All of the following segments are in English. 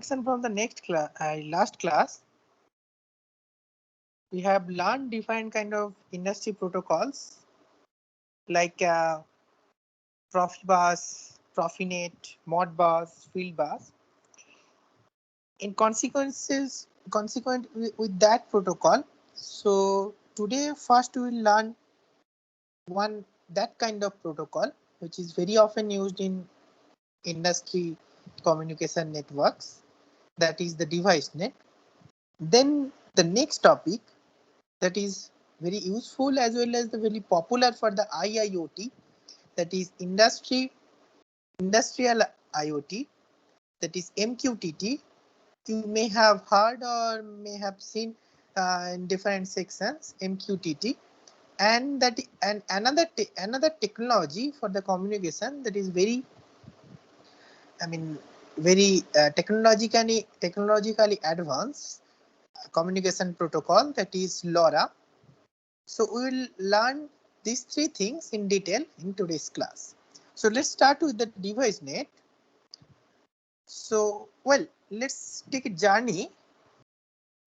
From the last class, we have learned different kind of industry protocols like Profibus, Profinet, Modbus, Fieldbus. In consequent with that protocol, so today first we will learn one that kind of protocol which is very often used in industry communication networks, that is the device net. Then the next topic that is very useful as well as the very popular for the IIoT, that is industrial IoT, that is MQTT. You may have heard or may have seen in different sections MQTT, and another technology for the communication that is very very technologically advanced communication protocol, that is LoRa. So we will learn these three things in detail in today's class. So let's start with the device net. So let's take a journey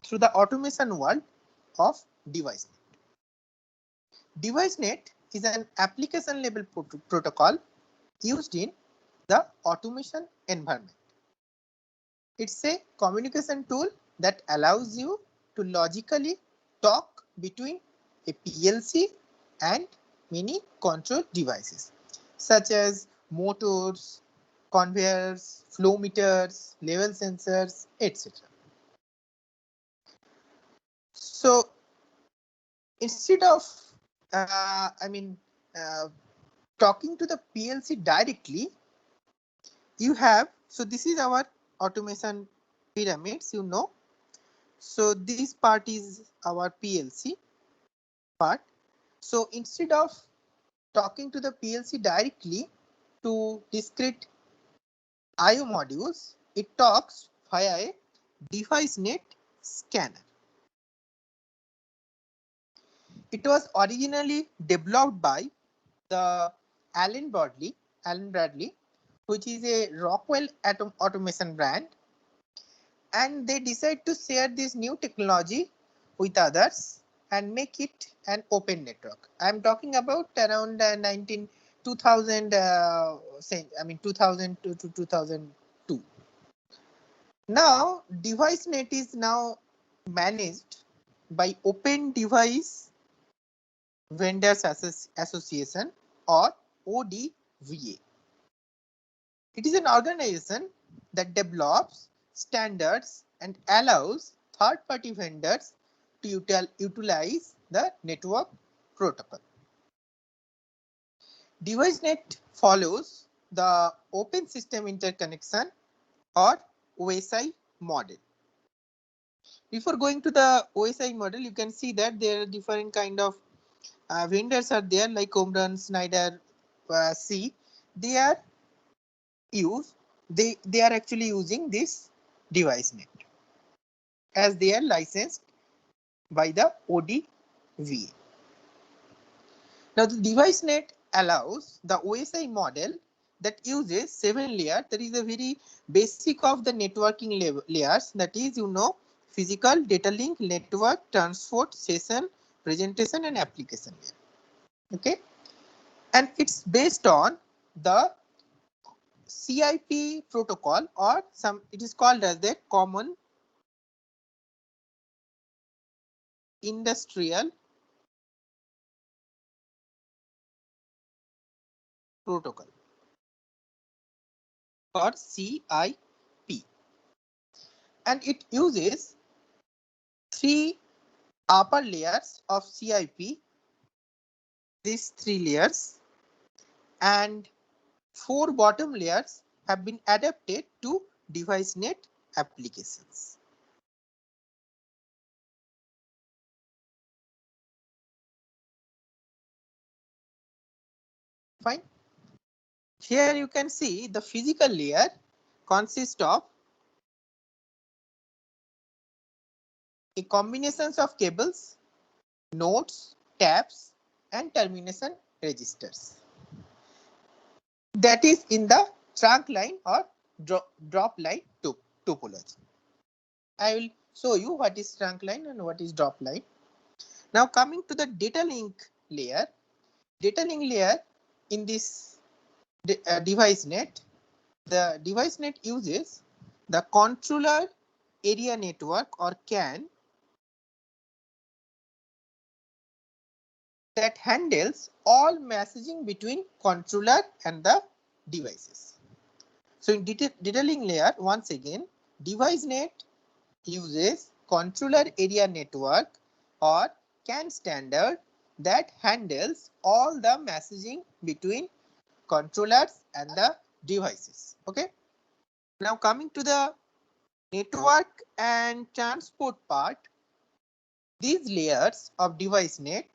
through the automation world of device net. Device net is an application level protocol used in the automation environment. It's a communication tool that allows you to logically talk between a PLC and many control devices such as motors, conveyors, flow meters, level sensors, etc. So instead of talking to the PLC directly, you have, so this is our automation pyramids, you know. So this part is our PLC part. So instead of talking to the PLC directly to discrete IO modules, it talks via a device net scanner. It was originally developed by the Allen Bradley, which is a Rockwell automation brand, and they decide to share this new technology with others and make it an open network. I'm talking about around 2000 to 2002. Now DeviceNet is now managed by Open Device Vendors Association, or ODVA. It is an organization that develops standards and allows third-party vendors to utilize the network protocol. DeviceNet follows the Open System Interconnection, or OSI model. Before going to the OSI model, you can see that there are different kind of vendors are there, like Omron, Schneider, C. They are actually using this DeviceNet as they are licensed by the ODVA. Now the DeviceNet allows the OSI model that uses 7 layers. That is a very basic of the networking layers, that is, you know, physical, data link, network, transport, session, presentation and application layer. Okay, and it's based on the CIP protocol, or it is called as the Common Industrial Protocol, or CIP, and it uses 3 upper layers of CIP, these 3 layers, and 4 bottom layers have been adapted to DeviceNet applications. Fine. Here you can see the physical layer consists of a combination of cables, nodes, taps, and termination registers. That is in the trunk line or drop line tube. topology. I will show you what is trunk line and what is drop line. Now coming to the data link layer. Data link layer in this device net, the device net uses the controller area network or CAN that handles all messaging between controller and the devices. So in data link layer, once again, device net uses controller area network or CAN standard that handles all the messaging between controllers and the devices. Okay. Now coming to the network and transport part, these layers of device net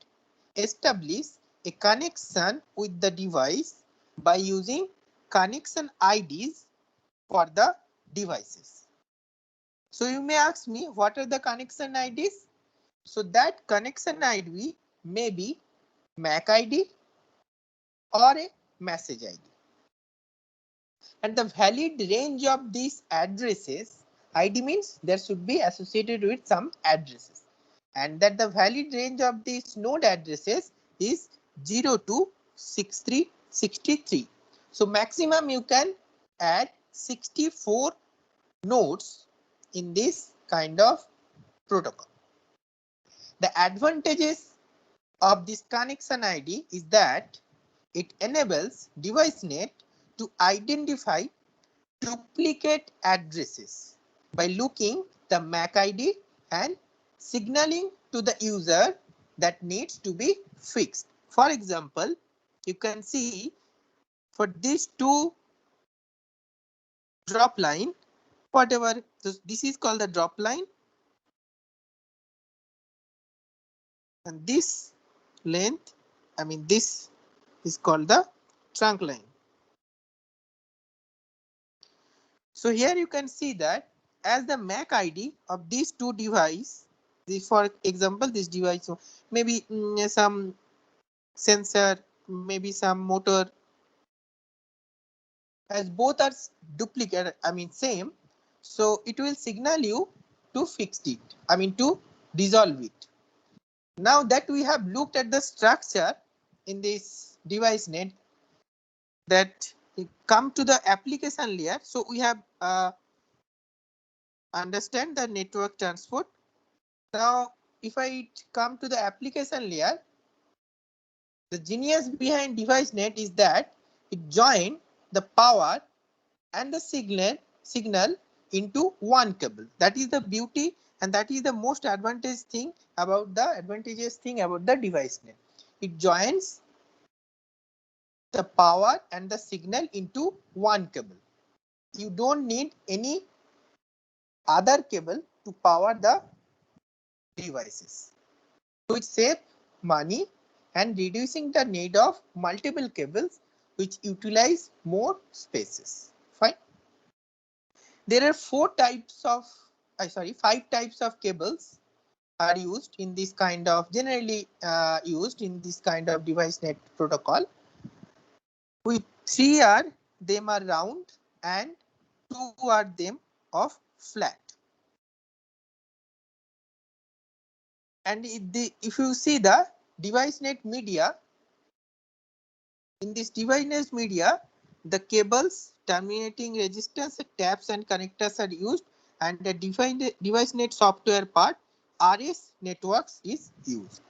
establish a connection with the device by using connection IDs for the devices. So you may ask me, what are the connection IDs? So that connection ID may be MAC ID or a message ID. And the valid range of these addresses, ID means there should be associated with some addresses, and that the valid range of these node addresses is 0 to 6363. So maximum you can add 64 nodes in this kind of protocol. The advantages of this connection ID is that it enables device net to identify duplicate addresses by looking the MAC ID and signaling to the user that needs to be fixed. For example, you can see for these two drop line, whatever this is called the drop line, and this length, I mean this is called the trunk line. So here you can see that as the MAC ID of these two devices, for example, this device, so maybe some sensor, maybe some motor, as both are duplicate, I mean same, so it will signal you to fix it, I mean to resolve it. Now that we have looked at the structure in this device net, that come to the application layer, so we have understand the network transport. Now if I come to the application layer, the genius behind device net is that it joins the power and the signal into one cable. That is the beauty, and that is the most advantageous thing about the device net. It joins the power and the signal into one cable. You don't need any other cable to power the devices, which save money and reducing the need of multiple cables which utilize more spaces. Fine. There are five types of cables are used in this kind of generally used in this kind of device net protocol. With three are them are round and two are them of flat. And if you see the device net media, in this device net media, the cables terminating resistance, taps and connectors are used, and the device net software part, RS networks, is used.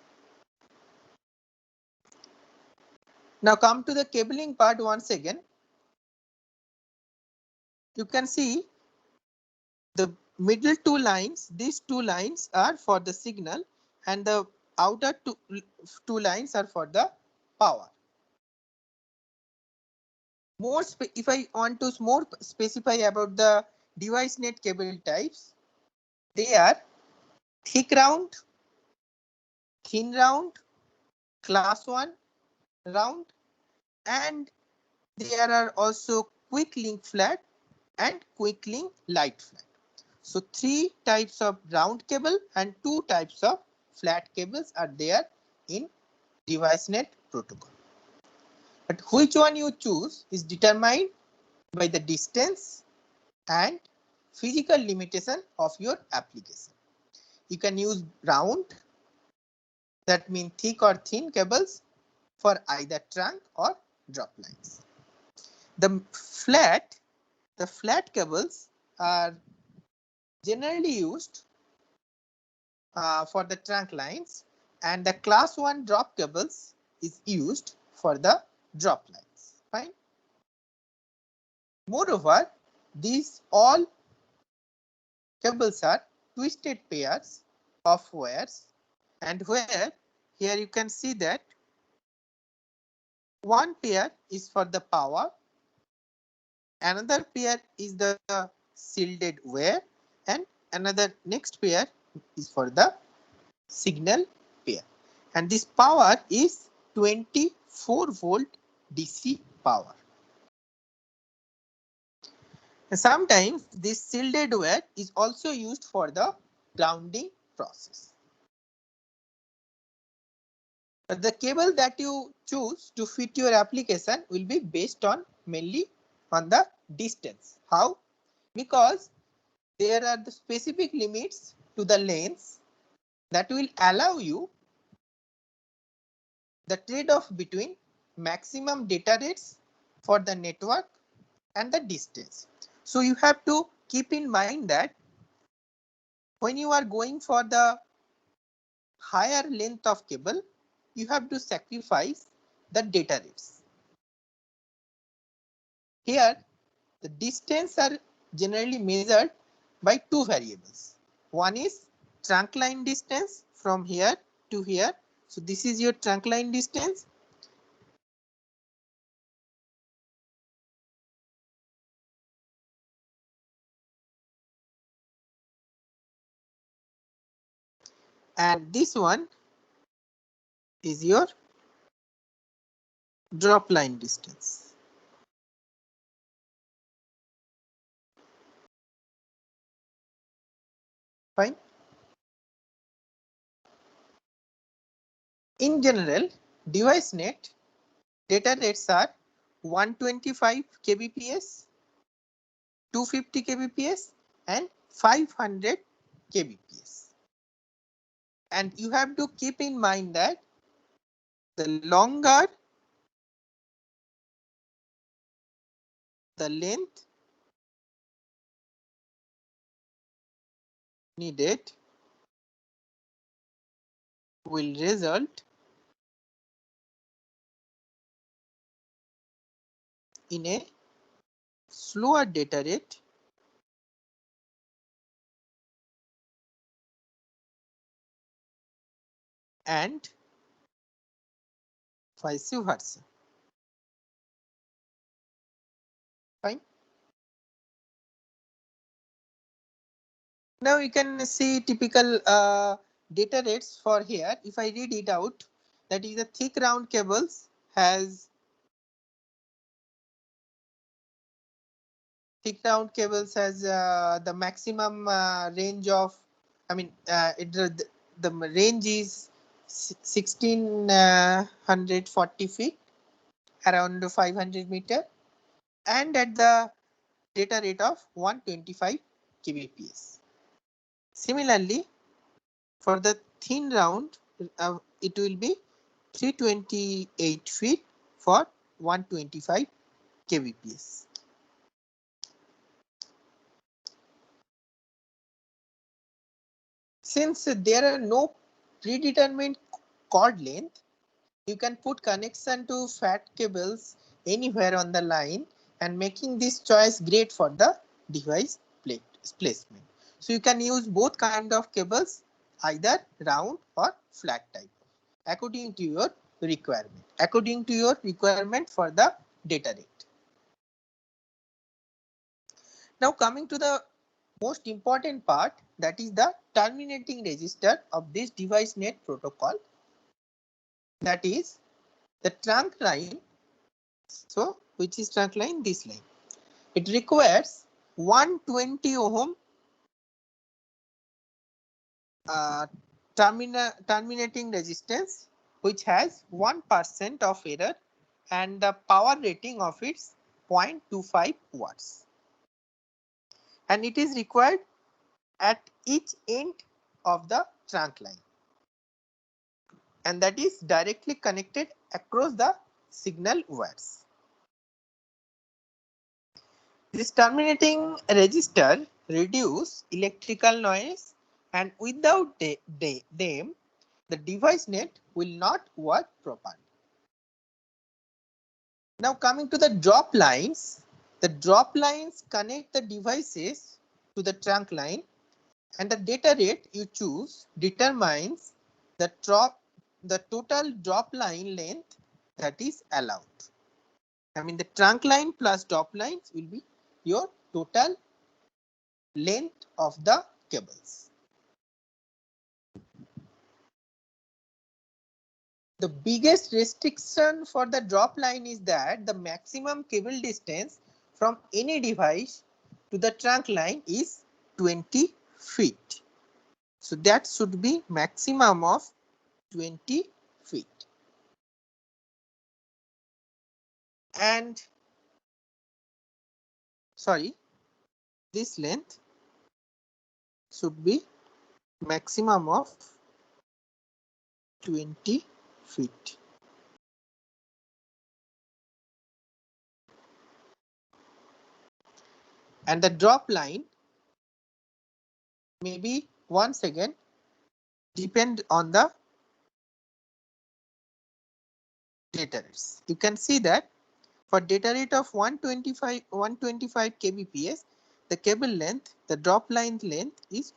Now come to the cabling part once again. You can see the middle two lines, these two lines are for the signal and the outer two lines are for the power. More if I want to more specify about the device net cable types, they are thick round, thin round, class 1 round, and there are also quick link flat and quick link light flat. So three types of round cable and two types of flat cables are there in device net protocol. But which one you choose is determined by the distance and physical limitation of your application. You can use round, that means thick or thin cables for either trunk or drop lines. The flat cables are generally used for the trunk lines, and the class 1 drop cables is used for the drop lines. Fine. Moreover, these all cables are twisted pairs of wires, and where here you can see that one pair is for the power, another pair is the shielded wire, and another next pair is for the signal pair. And this power is 24-volt DC power. Sometimes this shielded wire is also used for the grounding process. The cable that you choose to fit your application will be based on mainly on the distance. How? Because there are the specific limits to the lengths that will allow you the trade-off between maximum data rates for the network and the distance. So you have to keep in mind that when you are going for the higher length of cable, you have to sacrifice the data rates. Here, the distance are generally measured by two variables. One is trunk line distance from here to here. So this is your trunk line distance. And this one is your drop line distance. Fine. In general, device net data rates are 125 kbps, 250 kbps, and 500 kbps. And you have to keep in mind that the longer the length needed will result in a slower data rate and vice versa. Fine. Now you can see typical data rates for here. If I read it out, that is the thick round cables has the maximum range of, I mean, the range is 1640 feet, around 500 meter, and at the data rate of 125 kbps. Similarly, for the thin round, it will be 328 feet for 125 kbps. Since there are no predetermined cord length, you can put connection to fat cables anywhere on the line, and making this choice great for the device placement. So you can use both kind of cables, either round or flat type, according to your requirement for the data rate. Now coming to the most important part, that is the terminating register of this device net protocol, that is the trunk line. So which is trunk line? This line. It requires 120 ohm terminating resistance, which has 1% of error, and the power rating of its 0.25 watts. and it is required at each end of the trunk line, and that is directly connected across the signal wires. This terminating register reduce electrical noise, and without them, the device net will not work properly. Now coming to the drop lines, the drop lines connect the devices to the trunk line, and the data rate you choose determines the total drop line length that is allowed. I mean, the trunk line plus drop lines will be your total length of the cables. The biggest restriction for the drop line is that the maximum cable distance from any device to the trunk line is 20 feet. So that should be maximum of 20 feet. And sorry, this length should be maximum of 20 feet. And the drop line maybe once again depend on the data rates. You can see that for data rate of 125 kbps, the cable length, the drop line length is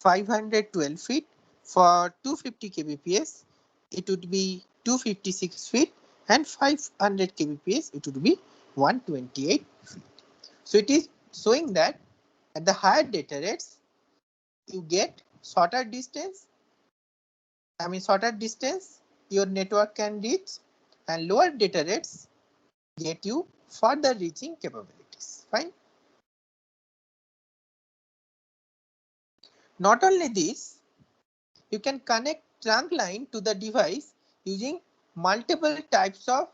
512 feet. For 250 kbps, it would be 256 feet, and 500 kbps, it would be 128 feet. So it is showing that at the higher data rates, you get shorter distance. Shorter distance your network can reach, and lower data rates get you further reaching capabilities. Fine. Not only this, you can connect trunk line to the device using multiple types of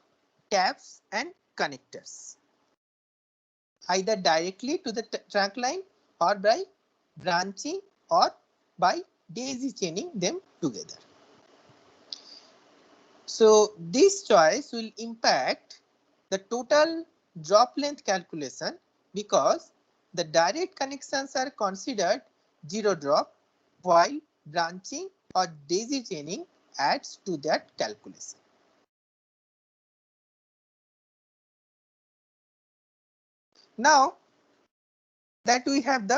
taps and connectors, either directly to the trunk line or by branching or by daisy chaining them together. So this choice will impact the total drop length calculation, because the direct connections are considered zero drop, while branching or daisy chaining adds to that calculation. Now that we have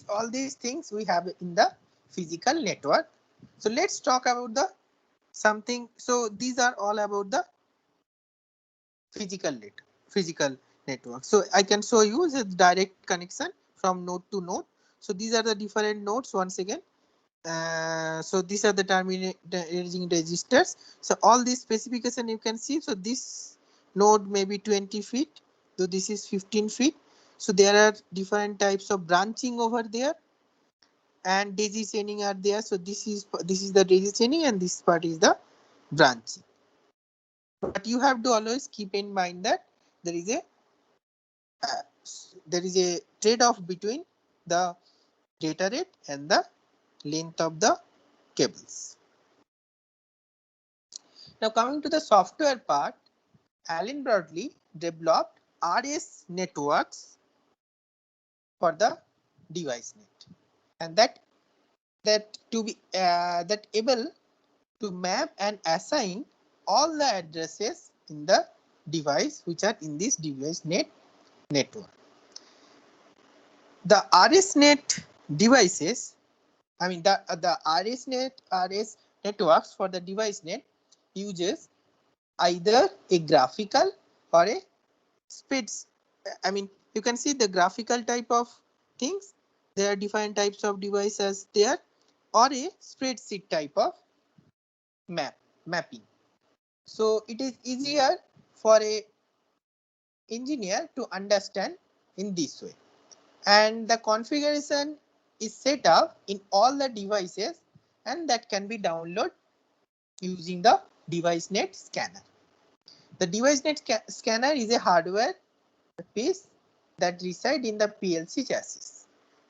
all these things we have in the physical network, so let's talk about the something. So these are all about the physical network. So I can show you the direct connection from node to node. So these are the different nodes once again. So these are the terminating registers. So all these specification you can see. So this node may be 20 feet. So this is 15 feet. So there are different types of branching over there, and daisy chaining are there. So this is the daisy chaining, and this part is the branching. But you have to always keep in mind that there is a trade-off between the data rate and the length of the cables. Now coming to the software part, Allen Bradley developed RS networks for the device net, and that able to map and assign all the addresses in the device which are in this device network. The RSNet devices, the RS networks for the device net uses either a graphical or a spreads. You can see the graphical type of things. There are different types of devices there, or a spreadsheet type of mapping. So it is easier for a engineer to understand in this way, and the configuration is set up in all the devices, and that can be downloaded using the DeviceNet scanner. The DeviceNet scanner is a hardware piece that resides in the PLC chassis.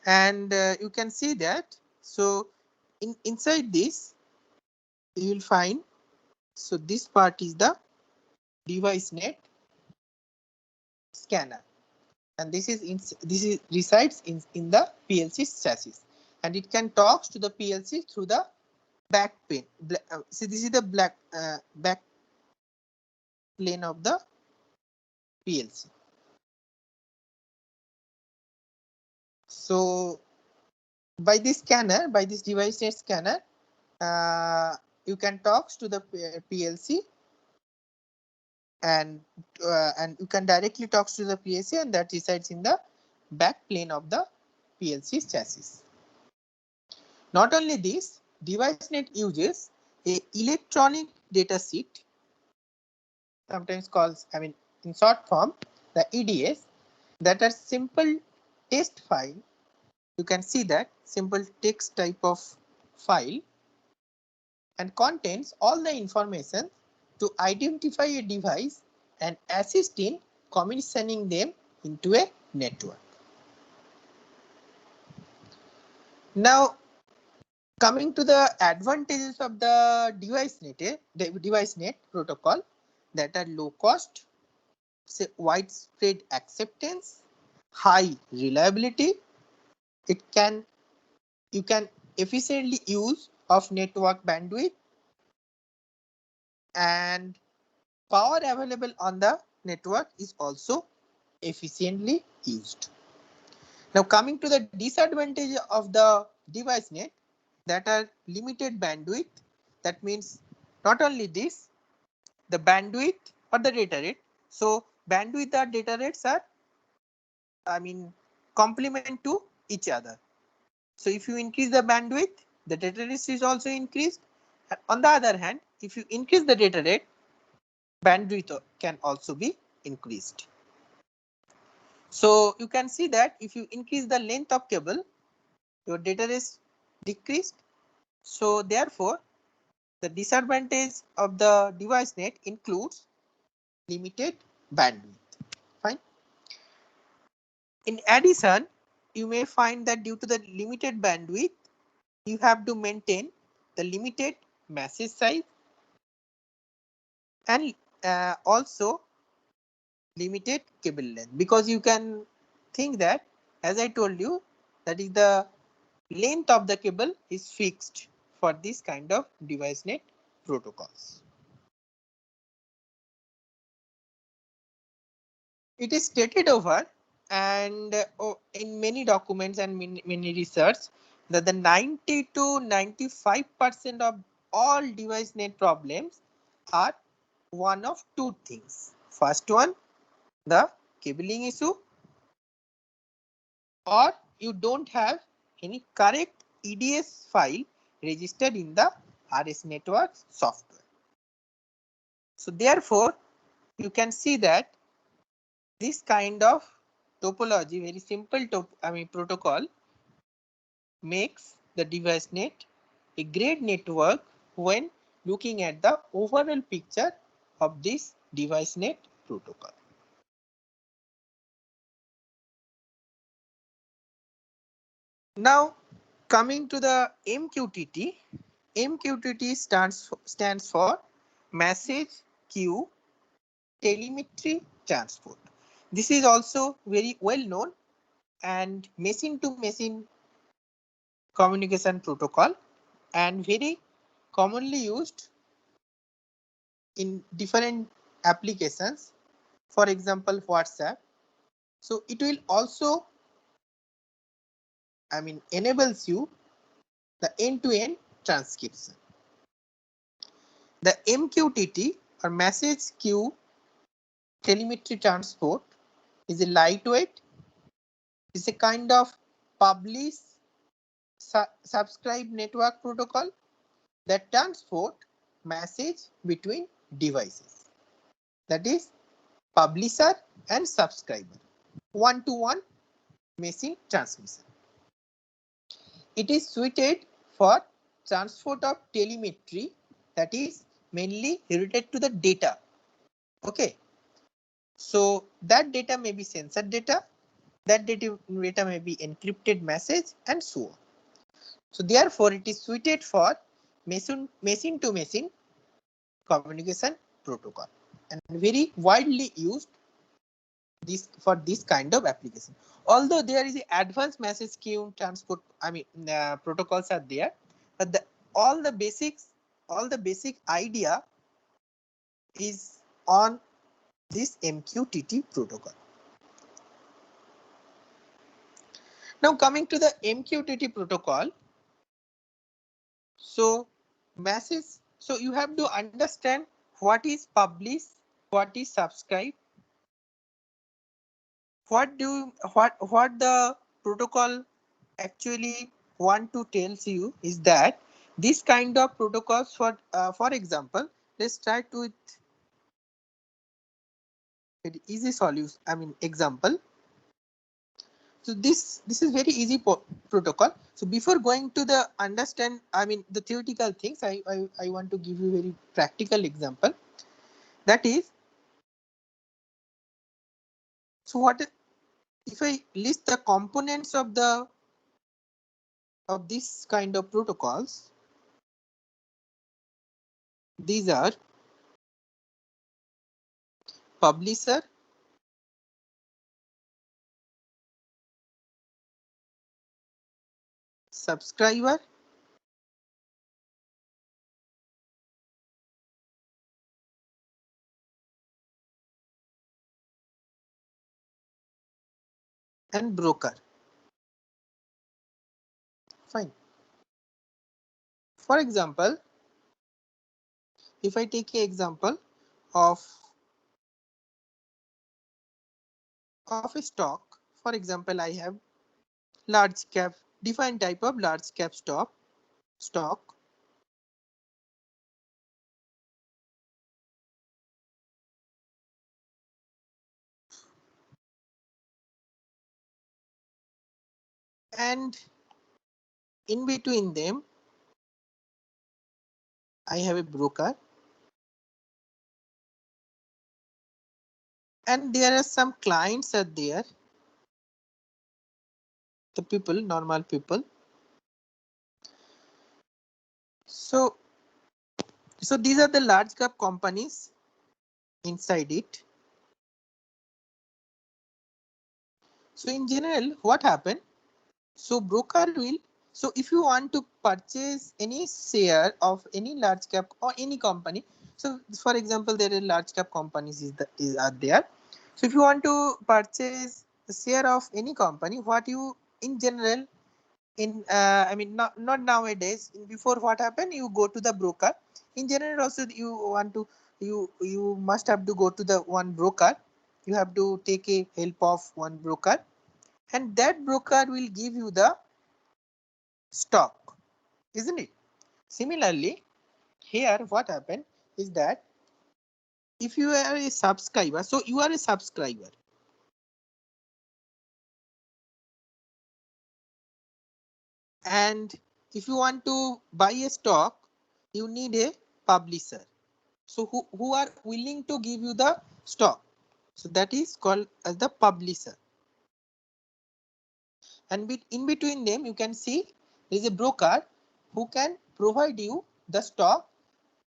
and you can see that. So inside this you will find, so this part is the device net scanner, and this is resides in the PLC chassis, and it can talk to the PLC through the back plane. See, this is the back plane of the PLC. So by this scanner, by this device net scanner, you can talk to the PLC, and you can directly talk to the PLC, and that resides in the back plane of the PLC chassis. Not only this, DeviceNet uses a electronic data sheet, sometimes called, in short form, the EDS, that are simple text file. You can see that simple text type of file, and contains all the information to identify a device and assist in commissioning them into a network. Now, coming to the advantages of the device net protocol, that are low cost, widespread acceptance, high reliability. You can efficiently use of network bandwidth, and power available on the network is also efficiently used. Now, coming to the disadvantage of the device net, that are limited bandwidth. That means not only this, the bandwidth or the data rate. So bandwidth or data rates are, complement to each other. So if you increase the bandwidth, the data rate is also increased. And on the other hand, if you increase the data rate, bandwidth can also be increased. So you can see that if you increase the length of cable, your data is decreased. So therefore, the disadvantage of the device net includes limited bandwidth. Fine. In addition, you may find that due to the limited bandwidth, you have to maintain the limited message size, and also limited cable length, because you can think that, as I told you, that is the length of the cable is fixed for this kind of device net protocols. It is stated over, and in many documents and many research, that the 90 to 95% of all device net problems are one of two things. First one, the cabling issue, or you don't have any correct EDS file registered in the RS Networks software. So therefore, you can see that this kind of topology, very simple protocol, makes the device net a great network when looking at the overall picture of this device net protocol. Now, coming to the MQTT, MQTT stands for Message Queue Telemetry Transport. This is also very well known and machine to machine communication protocol, and very commonly used in different applications, for example WhatsApp. So it will also enables you the end-to-end transcription. The MQTT, or Message Queue Telemetry Transport, is a lightweight, is a kind of publish subscribe network protocol that transport message between devices, that is publisher and subscriber, one-to-one machine transmission. It is suited for transport of telemetry, that is mainly related to the data. Okay, so that data may be sensor data, That data may be encrypted message and so on. So therefore, it is suited for machine to machine communication protocol and very widely used this for this kind of application. Although there is advanced message queue transport, protocols are there, but all the basic idea is on this MQTT protocol. Now coming to the MQTT protocol, so you have to understand what is publish, what is subscribe, what the protocol actually want to tells you is that this kind of protocols, for example, let's start with an easy solution, example. So this is very easy protocol. So before going to the understand, the theoretical things, I want to give you very practical example. That is, so what if I list the components of this kind of protocols? These are publisher, subscriber, and broker. Fine. For example, if I take an example of a stock, for example, I have large cap, defined type of large cap stock. And in between them, I have a broker. And there are some clients are there. The people, normal people. So these are the large cap companies inside it. So in general, what happened? So broker will, so if you want to purchase any share of any large cap or any company, so for example, there are large cap companies are there. So if you want to purchase the share of any company, what you in general not nowadays, before what happened, you go to the broker. In general also you must have to go to the one broker. You have to take a help of one broker, and that broker will give you the stock, isn't it? Similarly, here what happened is that if you are a subscriber, so you are a subscriber, and if you want to buy a stock, you need a publisher. So who are willing to give you the stock? So that is called as the publisher. And in between them, you can see there is a broker who can provide you the stock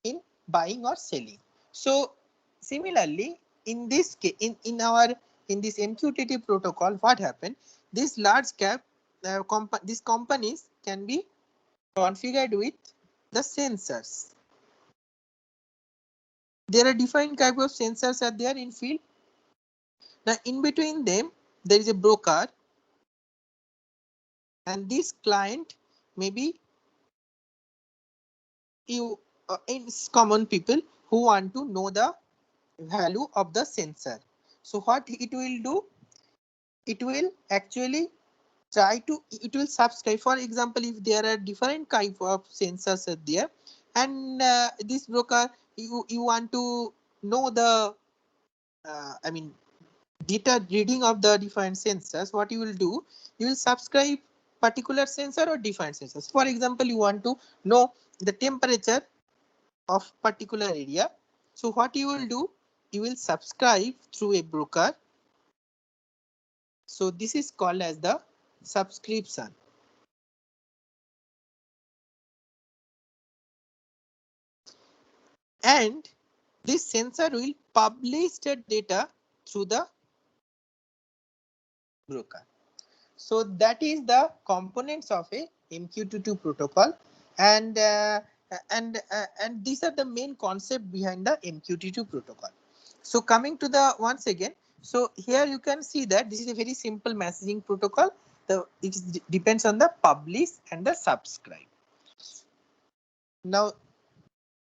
in buying or selling. So similarly, in this case, in this MQTT protocol, what happened? This large cap these companies can be configured with the sensors. There are different type of sensors are there in field. Now in between them, there is a broker, and this client maybe you it's common people who want to know the value of the sensor. So what it will do? It will actually it will subscribe. For example, if there are different type of sensors are there, and this broker, you want to know the data reading of the different sensors, what you will do, you will subscribe particular sensor or different sensors. For example, you want to know the temperature of particular area. So what you will do, you will subscribe through a broker. So this is called as the subscription. And this sensor will publish the data through the broker. So that is the components of a MQTT protocol, and these are the main concept behind the MQTT protocol. So coming to the once again, so here you can see that this is a very simple messaging protocol. It depends on the publish and the subscribe. Now,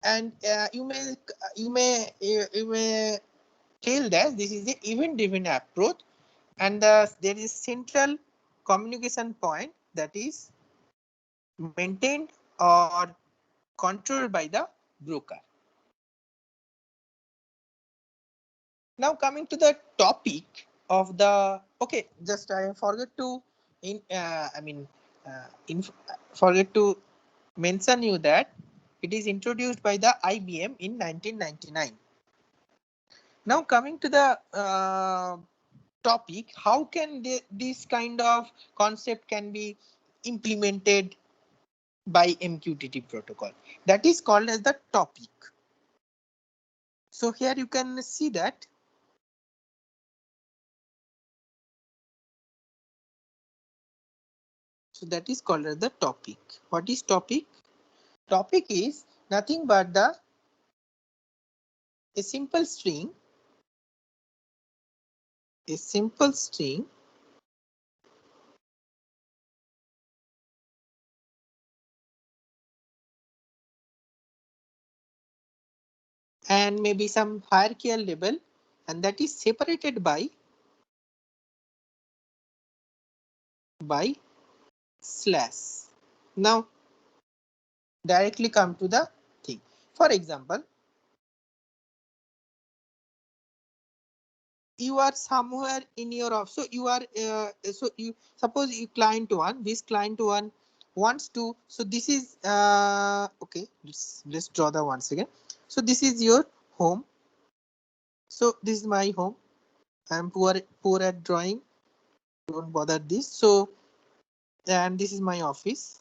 and you may tell that this is the event driven approach, and there is central communication point that is maintained or controlled by the broker. Now coming to the topic of the, okay, just I forget to forget to mention you that it is introduced by the IBM in 1999. Now coming to the topic, how can this kind of concept can be implemented by MQTT protocol? That is called as the topic. So here you can see that. So that is called as the topic. What is topic? Topic is nothing but a simple string and maybe some hierarchical label, and that is separated by slash. Now directly come to the thing. For example, you are somewhere in your office, so you are so you suppose you client one, this client one wants to, so this is okay, let's draw the once again. So this is your home, so this is my home. I'm poor at drawing, don't bother this. So, and this is my office.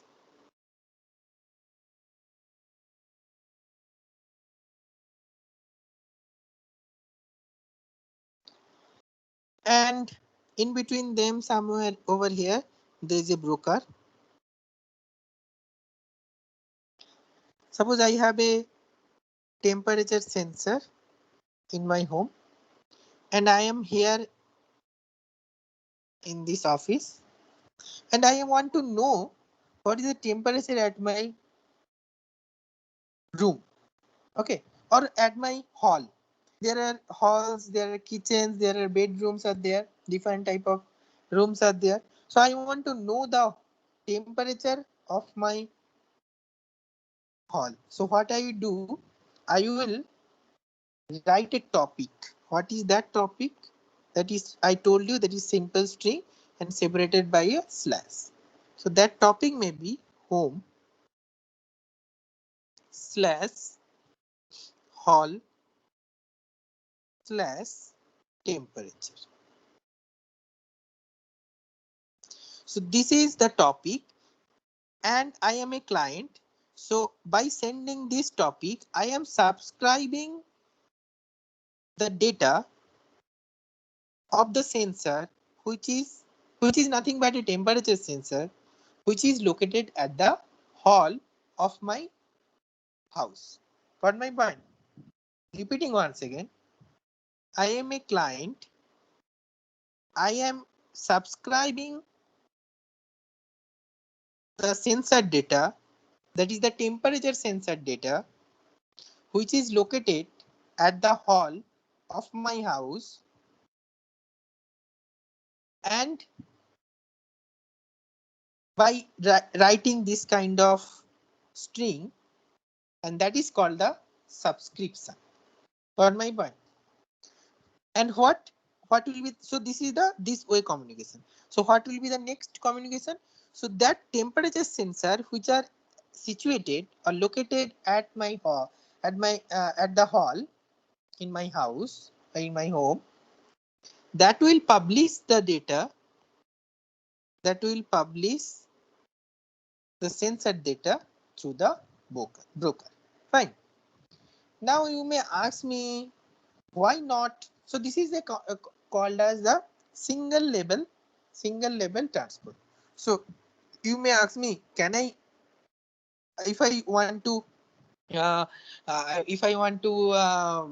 And in between them, somewhere over here, there is a broker. Suppose I have a temperature sensor in my home, and I am here in this office, and I want to know what is the temperature at my room, okay, or at my hall. There are halls, there are kitchens, there are bedrooms are there, different type of rooms are there. So I want to know the temperature of my hall. So what I do, I will write a topic. What is that topic? That is, I told you, that is simple string and separated by a slash. So that topic may be home slash hall slash temperature. So this is the topic, and I am a client. So by sending this topic, I am subscribing the data of the sensor, which is nothing but a temperature sensor, which is located at the hall of my house. Got my point? Repeating once again, I am a client. I am subscribing the sensor data, that is the temperature sensor data, which is located at the hall of my house, and by writing this kind of string, and that is called the subscription. Got my point? And what will be, so this is the this way communication. So what will be the next communication? So that temperature sensor which are situated or located at my hall, at the hall in my house, in my home, that will publish the data that will publish the sensor data through the broker. Fine. Now you may ask me why not? So this is called as the single level transport. So you may ask me, can I, if I want to uh,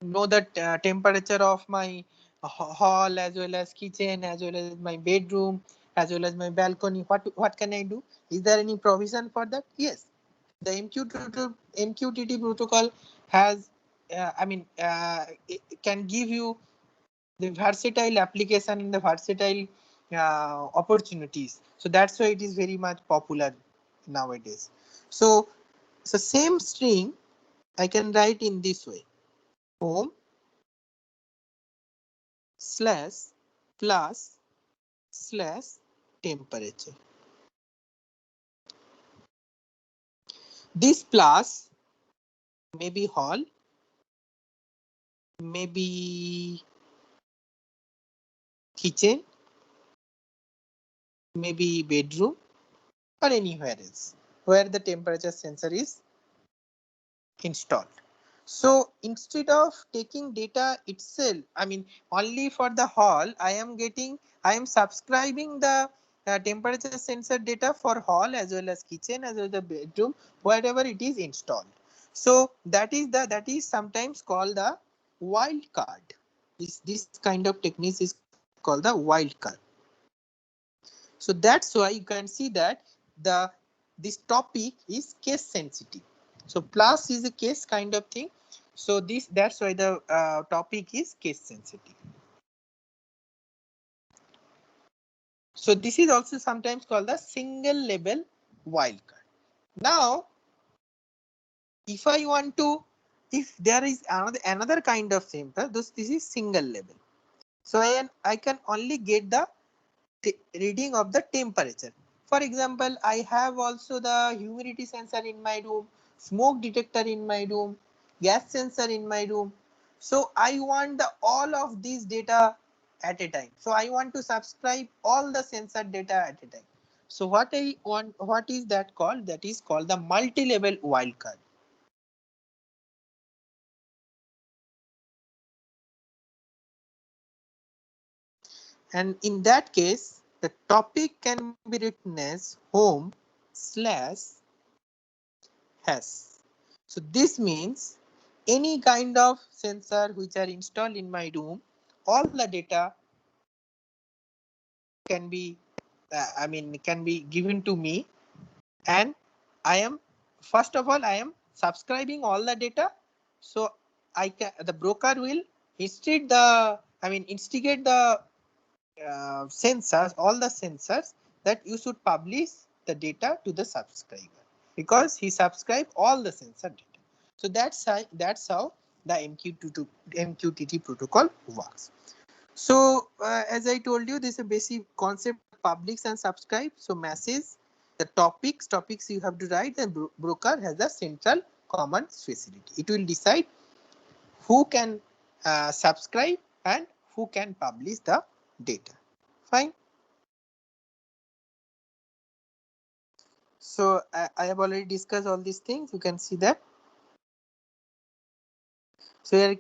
know the temperature of my hall as well as kitchen as well as my bedroom as well as my balcony, what can I do? Is there any provision for that? Yes, the MQTT protocol has it can give you the versatile application and the versatile opportunities. So that's why it is very much popular nowadays. So same string I can write in this way: home slash plus slash temperature. This plus maybe hall, maybe kitchen, maybe bedroom, or anywhere else where the temperature sensor is installed. So instead of taking data itself, only for the hall, I am subscribing the temperature sensor data for hall as well as kitchen as well as the bedroom, wherever it is installed. So that is sometimes called the wildcard. This kind of technique is called the wildcard. So that's why you can see that this topic is case sensitive. So plus is a case kind of thing. So that's why the topic is case sensitive. So this is also sometimes called the single level wildcard. Now, if I want to, if there is another kind of sample, this is single level. So I can only get the reading of the temperature. For example, I have also the humidity sensor in my room, smoke detector in my room, gas sensor in my room. So I want all of these data at a time. So I want to subscribe all the sensor data at a time. So what is that called? That is called the multi-level wildcard. And in that case, the topic can be written as home slash has. So this means any kind of sensor which are installed in my room, all the data can be can be given to me, and I am first of all I am subscribing all the data. So the broker will instigate the sensors, all the sensors, that you should publish the data to the subscriber because he subscribed all the sensor data. So that's how the MQTT protocol works. So as I told you, this is a basic concept: publish and subscribe. So message, the topics you have to write, and broker has a central command facility. It will decide who can subscribe and who can publish the data. Fine. So I have already discussed all these things. You can see that. So here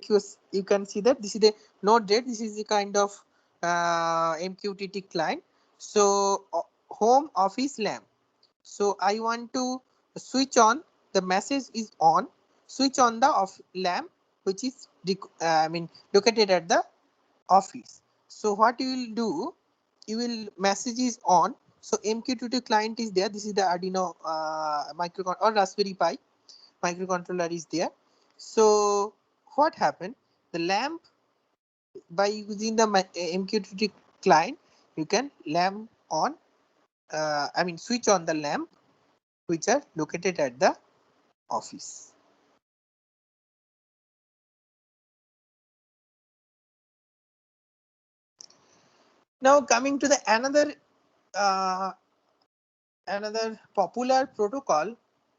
you can see that this is the Node-RED. This is the kind of MQTT client. So home office lamp. So I want to switch on, the message is on, switch on the lamp which is located at the office. So what you will do, you will message is on. So MQTT client is there. This is the Arduino microcontroller or Raspberry Pi microcontroller is there. So what happened? The lamp, by using the MQTT client, you can lamp on. Switch on the lamp which are located at the office. Now coming to the another popular protocol,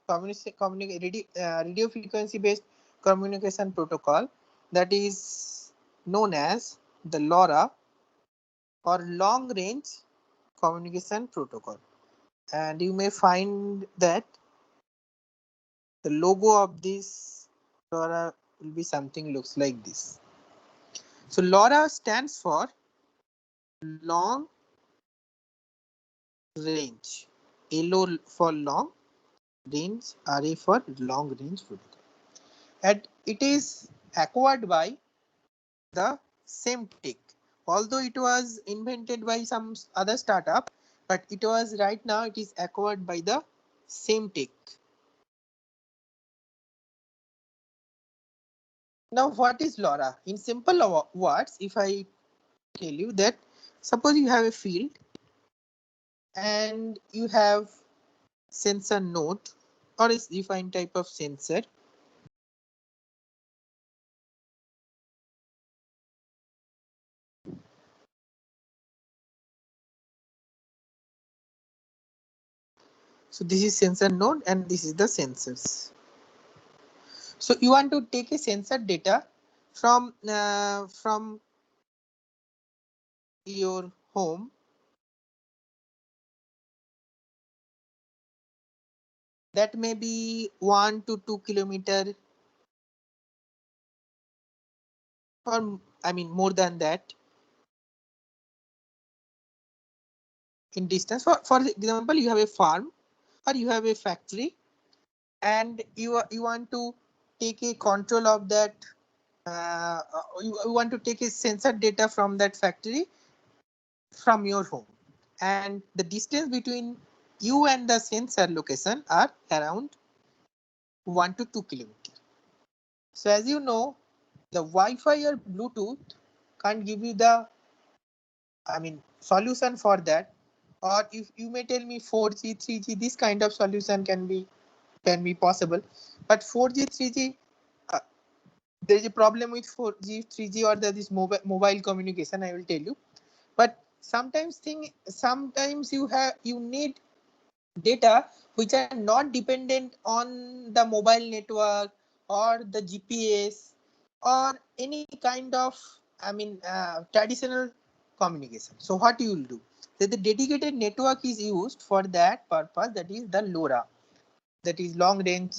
radio frequency based communication protocol, that is known as the LoRa, or long range communication protocol, and you may find that the logo of this LoRa will be something looks like this. So LoRa stands for long range, LO for long range, RA for long range protocol, and it is acquired by the Semtech. Although it was invented by some other startup, but it was right now it is acquired by the Semtech. Now, what is LoRa? In simple words, if I tell you that, suppose you have a field and you have sensor node or a defined type of sensor. So this is sensor node and this is the sensors. So you want to take a sensor data from your home that may be 1 to 2 kilometer, or I mean more than that in distance. For example, you have a farm or you have a factory and you want to take a control of that. You want to take a sensor data from that factory from your home, and the distance between you and the sensor location are around 1 to 2 kilometers. So as you know, the Wi-Fi or Bluetooth can't give you the solution for that. Or if you may tell me 4G, 3G, this kind of solution can be possible. But 4G, 3G, there is a problem with 4G, 3G or this mobile communication. I will tell you. But sometimes you need data which are not dependent on the mobile network or the GPS or any kind of traditional communication. So what you will do? So the dedicated network is used for that purpose, that is the LoRa, that is long range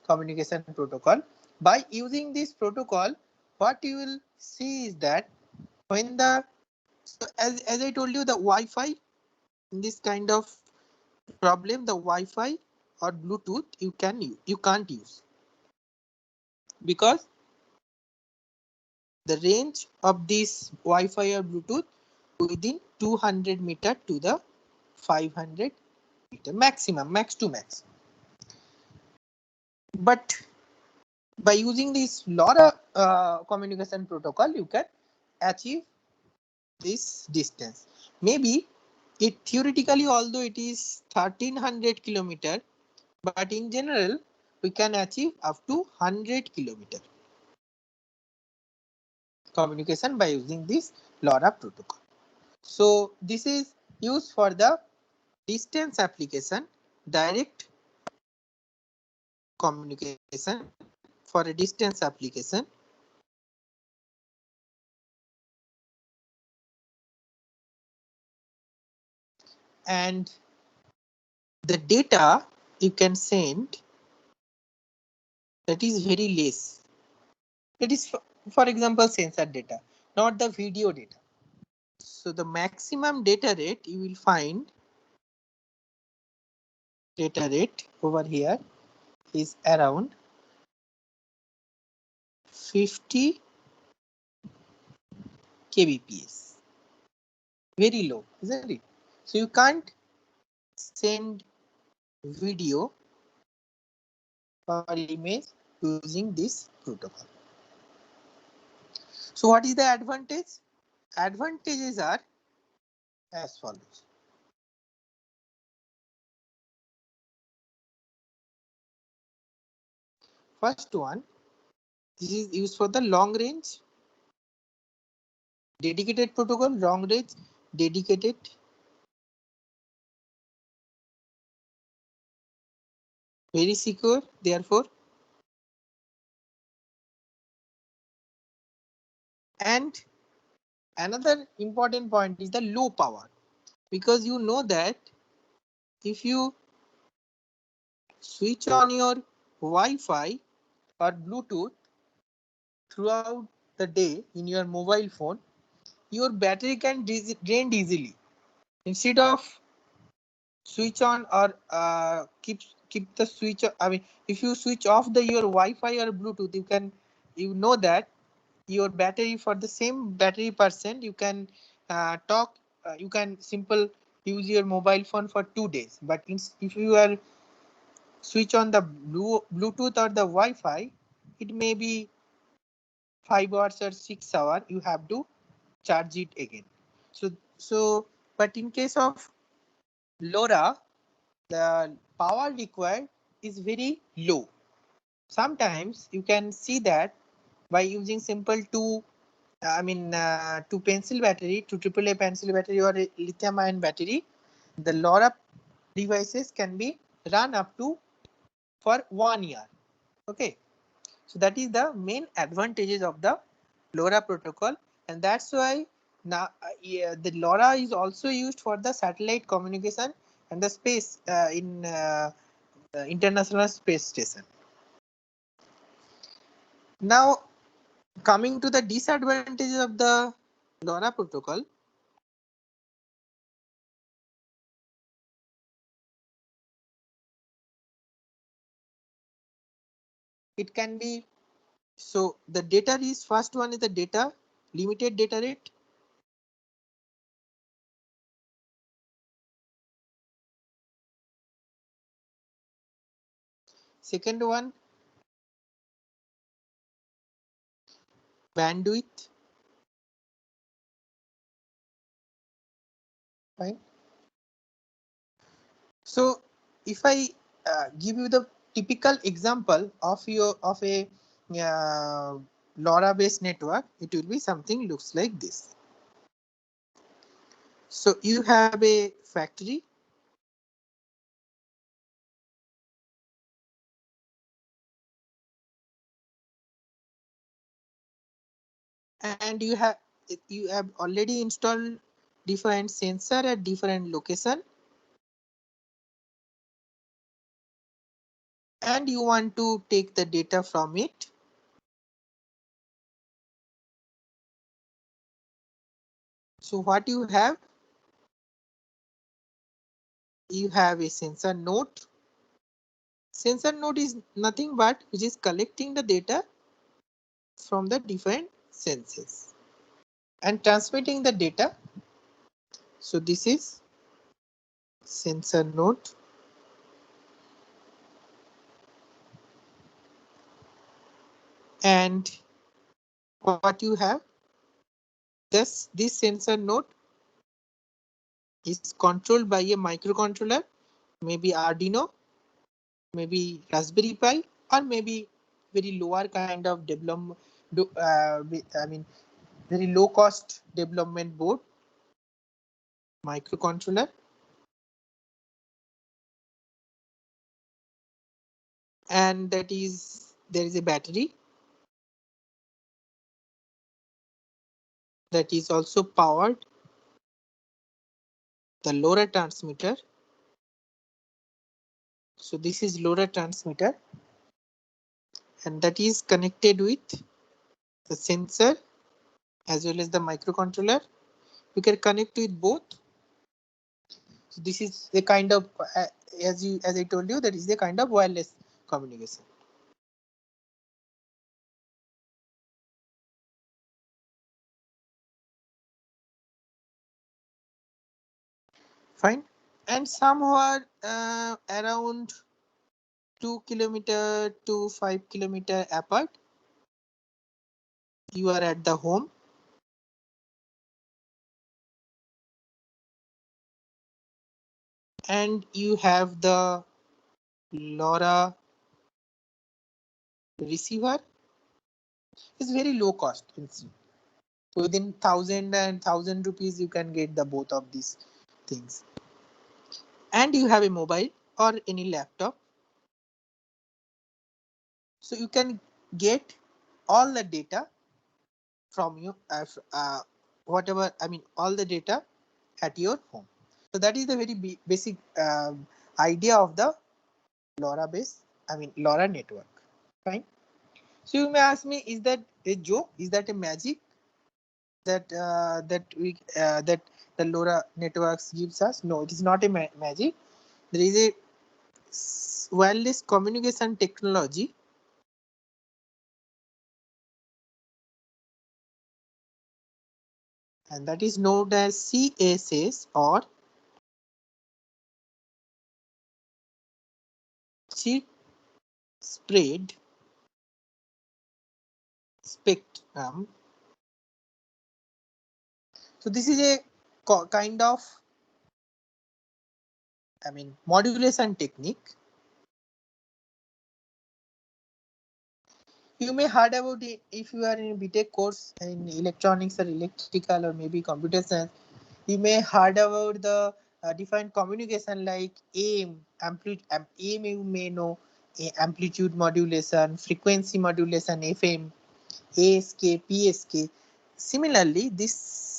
communication protocol. By using this protocol, what you will see is that when the as I told you, the Wi-Fi in this kind of problem, the Wi-Fi or Bluetooth you can't use, because the range of this Wi-Fi or Bluetooth within 200 meter to the 500 meter maximum, max to max. But by using this LoRa communication protocol, you can achieve this distance. Maybe it theoretically, although it is 1300 kilometer, but in general we can achieve up to 100 kilometer communication by using this LoRa protocol. So this is used for the distance application, direct communication for a distance application. And the data you can send, that is very less. It is for example sensor data, not the video data. So the maximum data rate you will find, data rate over here is around 50 kbps. Very low, isn't it? So you can't send video or image using this protocol. So what is the advantage? Advantages are as follows. First one, this is used for the long range dedicated protocol, long range dedicated, very secure. Therefore, and another important point is the low power. because you know that if you switch on your Wi-Fi or Bluetooth throughout the day in your mobile phone, your battery can drain easily. Instead of switch on or keep the switch, I mean, if you switch off the your Wi-Fi or Bluetooth, you know that your battery, for the same battery percent, you can talk, you can simple use your mobile phone for 2 days. But if you are switch on the Bluetooth or the Wi-Fi, it may be 5 hours or 6 hours. You have to charge it again. So but in case of LoRa, the power required is very low. Sometimes you can see that by using simple two pencil battery, two AAA pencil battery or a lithium ion battery, the LoRa devices can be run up to for 1 year. Okay, so that is the main advantages of the LoRa protocol, and that's why now the LoRa is also used for the satellite communication and the space in International Space Station. Now, coming to the disadvantages of the LoRa protocol, it can be, so the data is, first one is the data, limited data rate. Second one, bandwidth. Right. So if I give you the typical example of a LoRa based network, it will be something looks like this. So you have a factory, and you have already installed different sensor at different location, and you want to take the data from it. So what you have a sensor node. Sensor node is nothing but which is collecting the data from the different senses and transmitting the data. So this is sensor node, and what you have, this sensor node is controlled by a microcontroller, maybe Arduino, maybe Raspberry Pi, or maybe very lower kind of development, very low cost development board, microcontroller, and there is a battery that is also powered the LoRa transmitter. So this is LoRa transmitter, and that is connected with the sensor as well as the microcontroller. You can connect with both. So this is a kind of as I told you, that is a kind of wireless communication. Fine. And somewhere around 2 kilometer to 5 kilometer apart, you are at the home, and you have the LoRa receiver. It's very low cost. Within 1,000 rupees you can get the both of these things, and you have a mobile or any laptop, so you can get all the data from you, whatever, I mean all the data at your home. So that is the very basic idea of the LoRa network. Fine. So you may ask me, is that a joke? Is that a magic that the LoRa networks gives us? No, it is not a magic. There is a wireless communication technology and that is known as CSS or chip spread spectrum. So this is a kind of modulation technique. You may heard about it if you are in a BTech course in electronics or electrical or maybe computer science. You may heard about the defined communication like AM, AM you may know, amplitude modulation, frequency modulation, FM, ASK, PSK. Similarly, this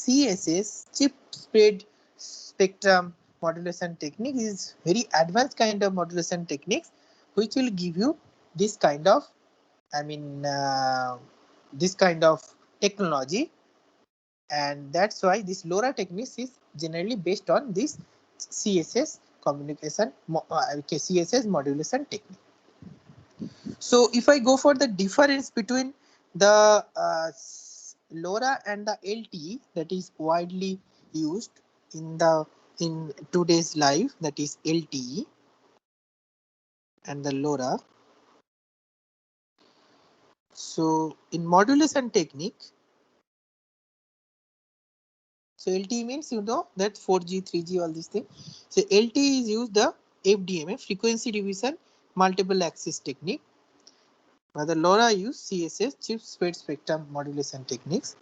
CSS, chip spread spectrum modulation technique, is very advanced kind of modulation techniques which will give you this kind of this kind of technology, and that's why this LoRa techniques is generally based on this CSS CSS modulation technique. So if I go for the difference between the LoRa and the LTE that is widely used in today's life, that is LTE and the LoRa. So in modulation technique, so LTE means you know that 4G, 3G, all these things. So LTE is used the FDMA, frequency division multiple access technique. While the LoRa use CSS, chip spread spectrum modulation techniques.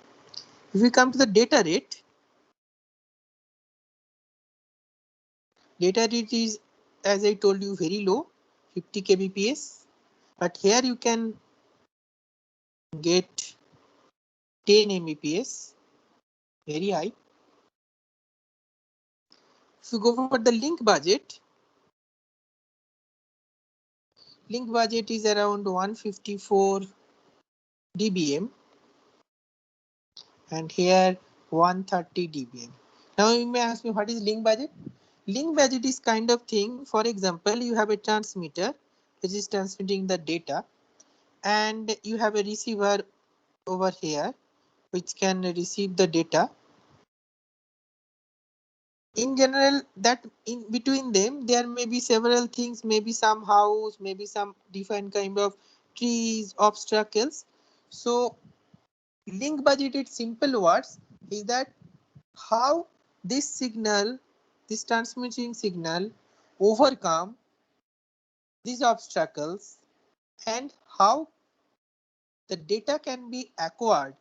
If we come to the data rate is, as I told you, very low, 50 kbps. But here you can get 10 Mbps, very high. If you go for the link budget is around 154 dBm and here 130 dBm. Now you may ask me, what is link budget? Link budget is kind of thing. For example, you have a transmitter which is transmitting the data and you have a receiver over here which can receive the data. In general, that in between them there may be several things, maybe some house, maybe some different kind of trees, obstacles. So link budget in simple words is that how this signal, this transmitting signal, overcome these obstacles and how the data can be acquired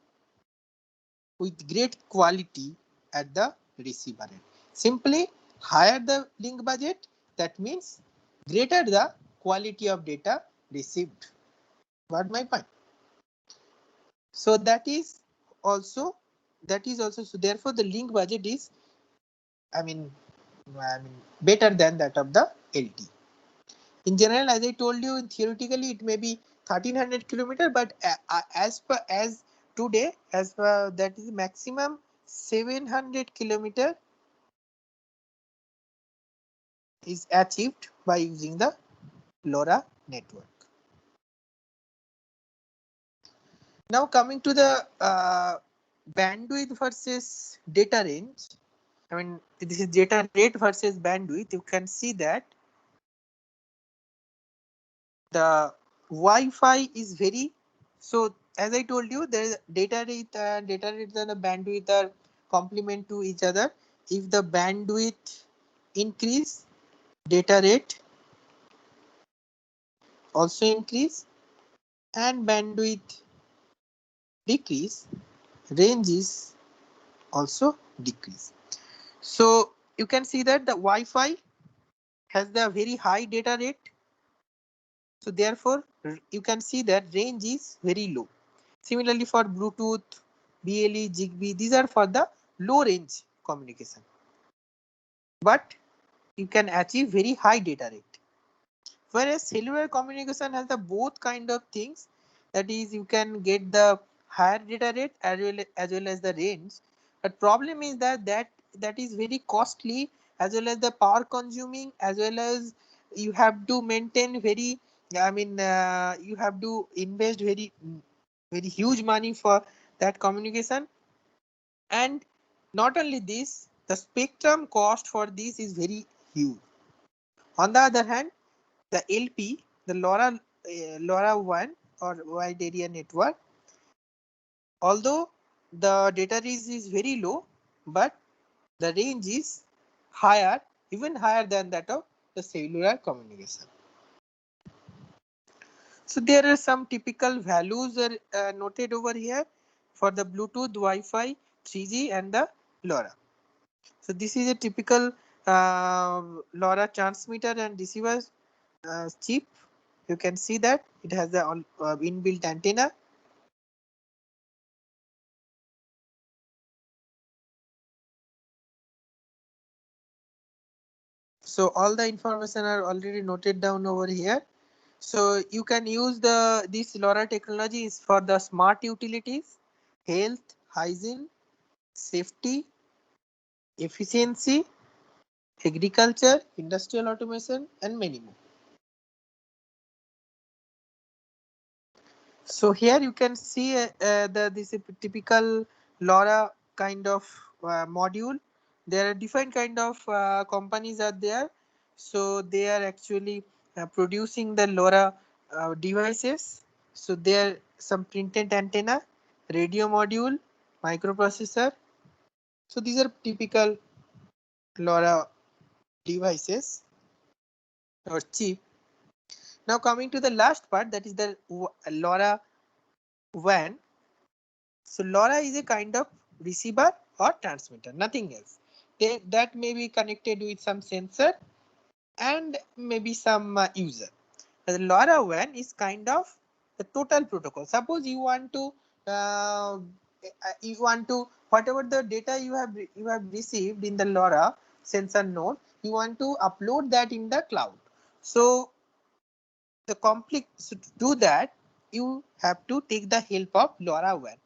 with great quality at the receiver end. Simply higher the link budget, that means greater the quality of data received. What my point? So that is also so therefore the link budget is I mean better than that of the LT. In general, as I told you, in theoretically it may be 1300 kilometer, but as today, as per that is maximum 700 kilometer is achieved by using the LoRa network. Now coming to the bandwidth versus data range. This is data rate versus bandwidth. You can see that the Wi-Fi is very, so as I told you, there is data rate and the bandwidth are complement to each other. If the bandwidth increase, data rate also increase, and bandwidth decrease, range is also decrease. So you can see that the Wi-Fi has the very high data rate. So therefore you can see that range is very low. Similarly for Bluetooth, BLE, Zigbee, these are for the low range communication. but you can achieve very high data rate. Whereas cellular communication has the both kind of things. That is, you can get the higher data rate as well as the range. But problem is that is very costly, as well as the power consuming, as well as you have to maintain very. You have to invest very huge money for that communication. And not only this, the spectrum cost for this is very huge. On the other hand, the LP, the LoRa-WAN or wide area network, although the data range is very low, but the range is higher, even higher than that of the cellular communication. So there are some typical values are noted over here for the Bluetooth, Wi-Fi, 3G and the LoRa. So this is a typical LoRa transmitter and receiver chip. You can see that it has the inbuilt antenna. So all the information are already noted down over here. So you can use this LoRa technology is for the smart utilities, health, hygiene, safety, efficiency, agriculture, industrial automation, and many more. So here you can see this typical LoRa kind of module. There are different kind of companies are there. So they are actually producing the LoRa devices. So there are some printed antenna, radio module, microprocessor. So these are typical LoRa devices or chip. Now coming to the last part, that is the LoRa WAN. So LoRa is a kind of receiver or transmitter, nothing else. That may be connected with some sensor and maybe some user. The LoRa WAN is kind of the total protocol. Suppose uh, you want to whatever the data you have received in the LoRa sensor node, you want to upload that in the cloud. So the complete so to do that, you have to take the help of LoRaWAN.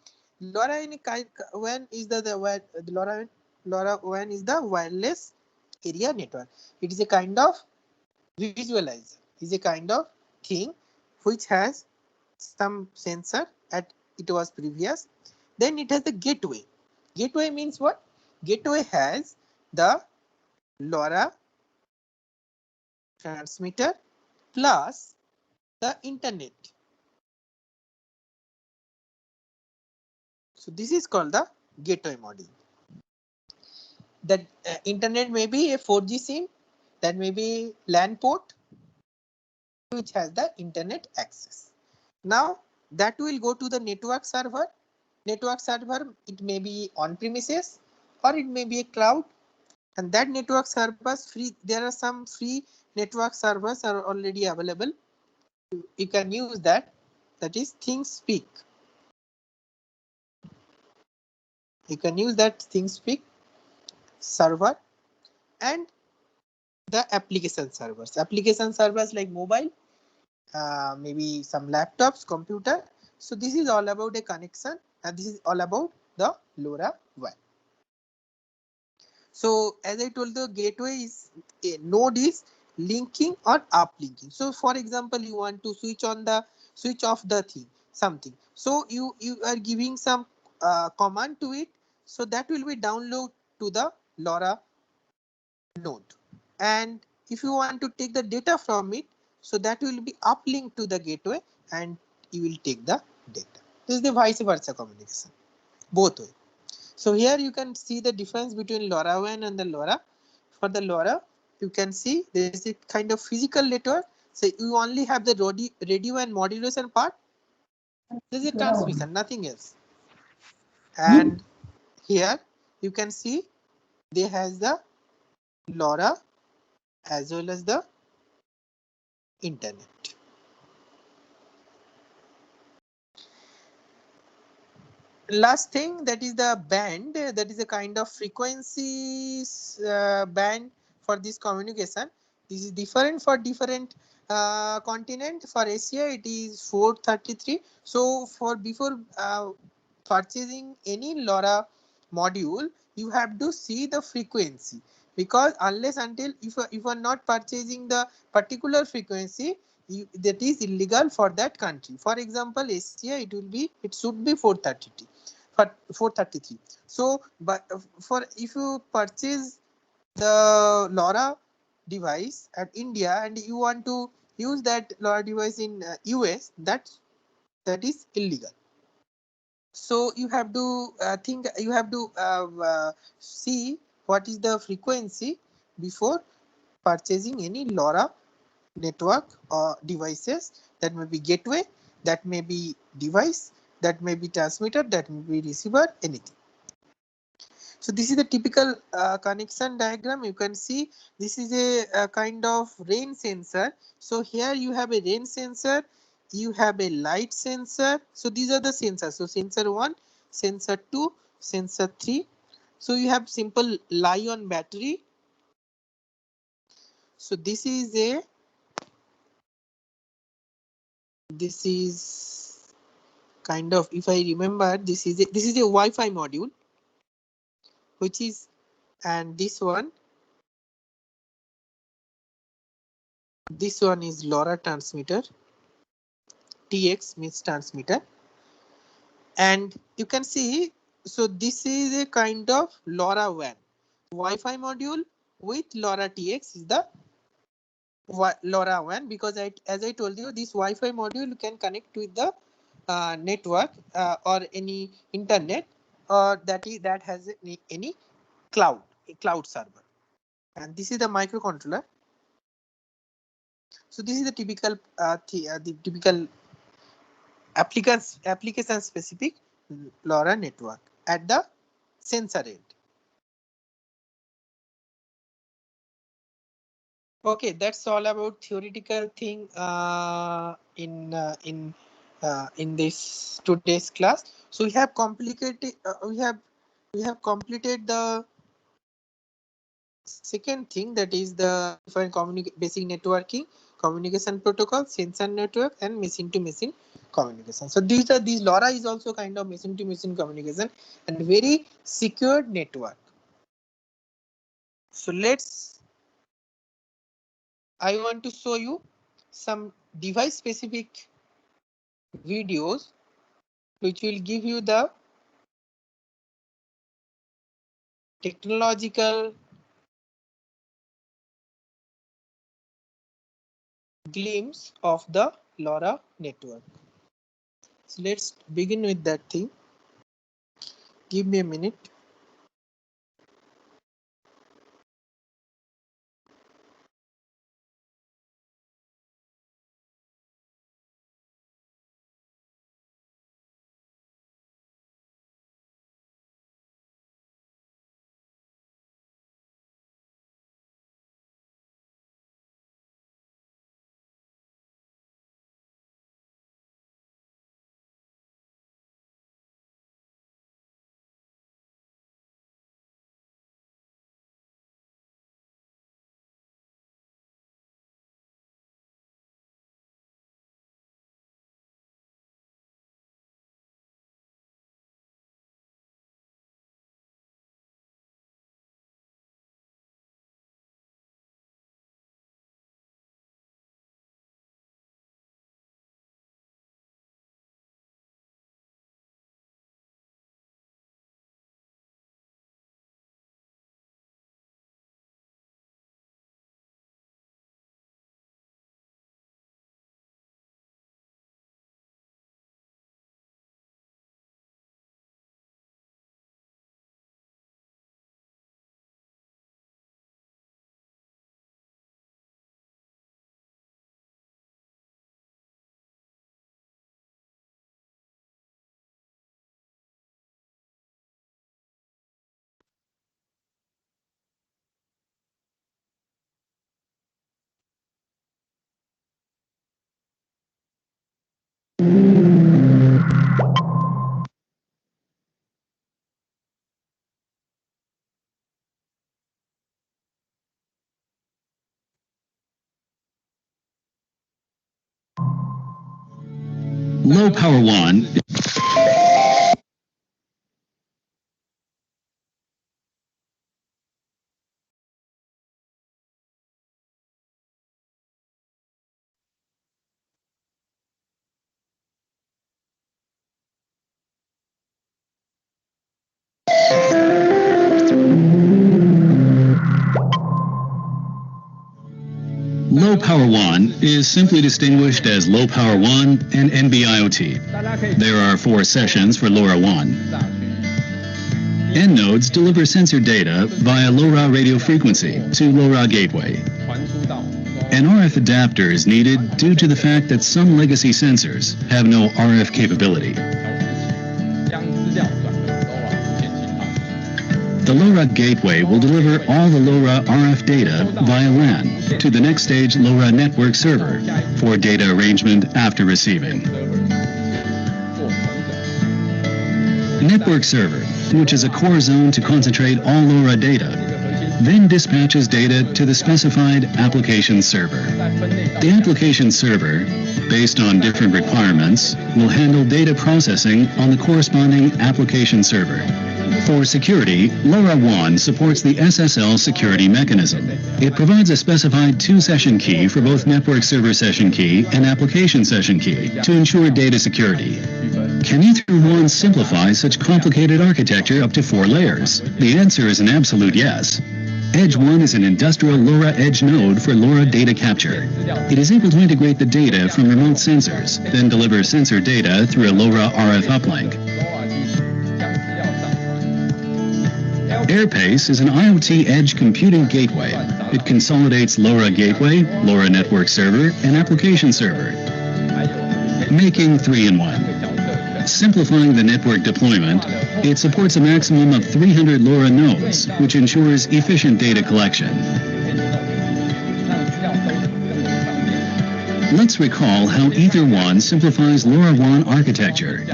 LoRaWAN is LoRaWAN is the wireless area network. It is a kind of visualizer. Is a kind of thing which has some sensor at it was previous. Then it has the gateway. Gateway means what? Gateway has the LoRa transmitter plus the internet. So this is called the gateway module. The internet may be a 4G SIM, that may be LAN port which has the internet access. Now that will go to the network server. Network server, it may be on premises or it may be a cloud, and that network servers free. There are some free network servers are already available. You can use that. That is ThingSpeak. You can use that ThingSpeak server and the application servers like mobile, maybe some laptops, computer. So this is all about a connection, and this is all about the LoRaWAN. So as I told, the gateway is a node is linking or uplinking. So for example, you want to switch off the thing something. So you are giving some command to it. So that will be download to the LoRa node. And if you want to take the data from it, so that will be uplinked to the gateway and you will take the data. This is the vice versa communication, both way. So here you can see the difference between LoRaWAN and the LoRa. For the LoRa, you can see there is a kind of physical network. So you only have the radio and modulation part. This is a transmission, nothing else. And here you can see they has the LoRa as well as the internet. Last thing, that is the band. That is a kind of frequencies band for this communication. This is different for different continent. For Asia, it is 433. So for before purchasing any LoRa module, you have to see the frequency, because unless until if you are not purchasing the particular frequency, that is illegal for that country. For example, Asia, it should be 433 for 433. So but for if you purchase the LoRa device at India and you want to use that LoRa device in US, that is illegal. So you have to think, you have to see what is the frequency before purchasing any LoRa network or devices. That may be gateway, that may be device, that may be transmitter, that may be receiver, anything. So this is the typical connection diagram. You can see this is a kind of rain sensor. So here you have a rain sensor, you have a light sensor. So these are the sensors. So sensor 1, sensor 2, sensor 3. So you have simple Li-ion battery. So this is kind of, if I remember, this is a Wi-Fi module, which is, and this one is LoRa transmitter. TX means transmitter, and you can see, so this is a kind of LoRaWAN Wi-Fi module with LoRa TX is the LoRaWAN, because as I told you, this Wi-Fi module can connect with the network or any internet, or that has any cloud server. And this is the microcontroller. So this is the typical the typical application specific LoRa network at the sensor end. Okay, that's all about theoretical thing in this today's class. So we have complicated we have completed the second thing, that is the different basic networking, communication protocol, sensor network, and machine to machine communication. So these LoRa is also kind of machine to machine communication and very secured network. So I want to show you some device specific videos which will give you the technological glimpse of the LoRa network. So let's begin with that thing. Give me a minute. Low Power WAN. Low Power WAN is simply distinguished as Low Power WAN and NB-IoT. There are 4 sessions for LoRaWAN. N nodes deliver sensor data via LoRa radio frequency to LoRa gateway. An RF adapter is needed due to the fact that some legacy sensors have no RF capability. The LoRa gateway will deliver all the LoRa RF data via LAN to the next stage LoRa network server for data arrangement after receiving. Network server, which is a core zone to concentrate all LoRa data, then dispatches data to the specified application server. The application server, based on different requirements, will handle data processing on the corresponding application server. For security, LoRaWAN supports the SSL security mechanism. It provides a specified 2-session key for both network server session key and application session key to ensure data security. Can Ether1 simplify such complicated architecture up to 4 layers? The answer is an absolute yes. Edge 1 is an industrial LoRa Edge node for LoRa data capture. It is able to integrate the data from remote sensors, then deliver sensor data through a LoRa RF uplink. AirPace is an IoT edge computing gateway. It consolidates LoRa gateway, LoRa network server, and application server, making 3-in-1. Simplifying the network deployment, it supports a maximum of 300 LoRa nodes, which ensures efficient data collection. Let's recall how Ether1 simplifies LoRaWAN architecture.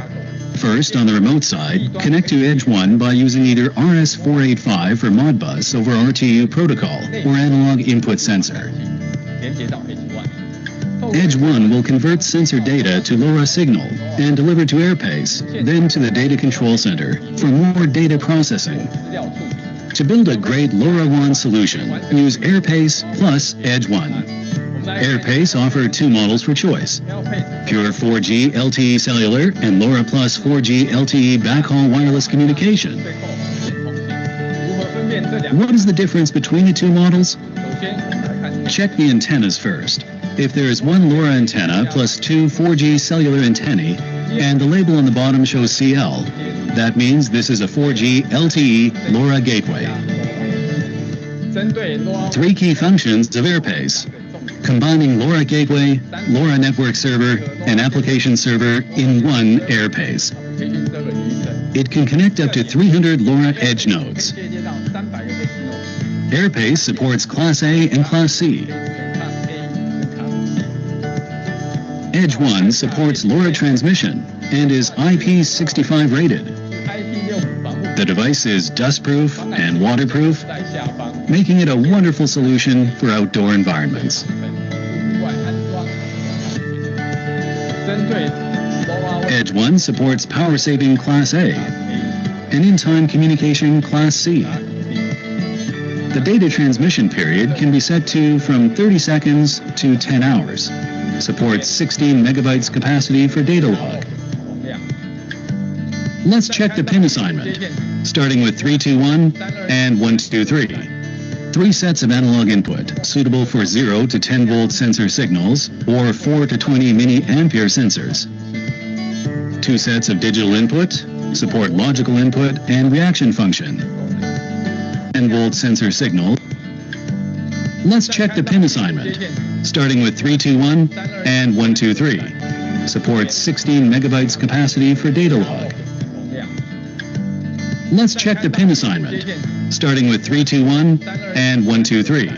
First, on the remote side, connect to Edge 1 by using either RS485 for Modbus over RTU protocol or analog input sensor. Edge 1 will convert sensor data to LoRa signal and deliver to AirPace, then to the data control center for more data processing. To build a great LoRaWAN solution, use AirPace plus Edge 1. AirPace offer 2 models for choice: pure 4G LTE cellular and LoRa plus 4G LTE backhaul wireless communication. What is the difference between the 2 models? Check the antennas first. If there is 1 LoRa antenna plus 2 4G cellular antennae, and the label on the bottom shows CL, that means this is a 4G LTE LoRa gateway. 3 key functions of AirPace: combining LoRa gateway, LoRa network server, and application server in one AirPace. It can connect up to 300 LoRa Edge nodes. AirPace supports Class A and Class C. Edge 1 supports LoRa transmission and is IP65 rated. The device is dustproof and waterproof, making it a wonderful solution for outdoor environments. Edge 1 supports power-saving Class A and in-time communication Class C. The data transmission period can be set to from 30 seconds to 10 hours. Supports 16 megabytes capacity for data log. Let's check the pin assignment, starting with 321 and 123. 3 sets of analog input, suitable for 0 to 10 volt sensor signals or 4 to 20 milliampere sensors. 2 sets of digital input, support logical input and reaction function. 10 volt sensor signal. Let's check the pin assignment, starting with 321 and 123. Supports 16 megabytes capacity for data log. Let's check the pin assignment, starting with 321 and 123.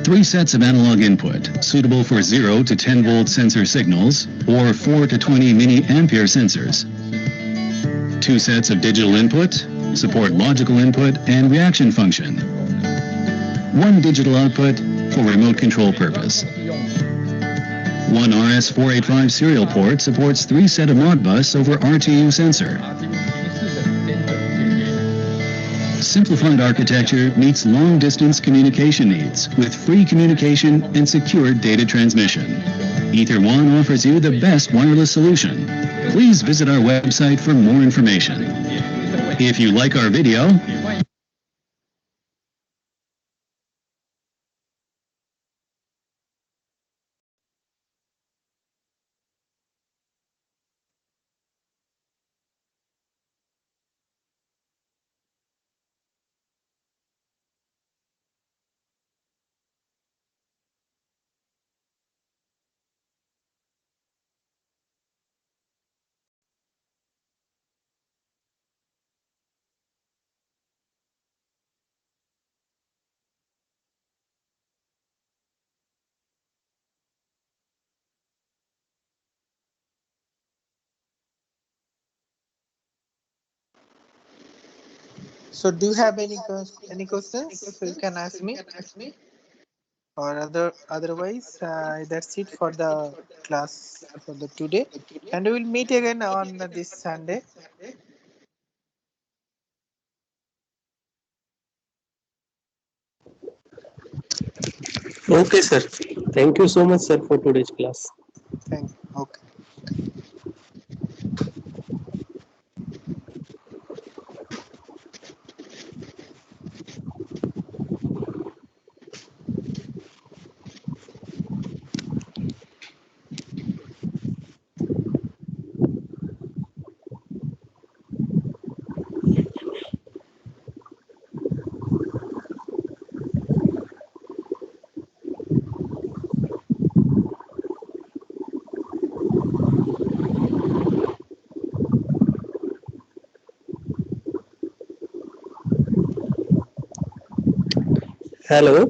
3 sets of analog input, suitable for 0 to 10 volt sensor signals or 4 to 20 milliampere sensors. 2 sets of digital input, support logical input and reaction function. 1 digital output for remote control purpose. One RS485 serial port supports 3 set of Modbus over RTU sensor. Simplified architecture meets long-distance communication needs with free communication and secure data transmission. Ether1 offers you the best wireless solution. Please visit our website for more information. If you like our video, So do you have any questions? So you can ask me, or otherwise that's it for the class for the today, and we will meet again on this Sunday. Okay, sir. Thank you so much, sir, for today's class. Thank you. Okay. Hello.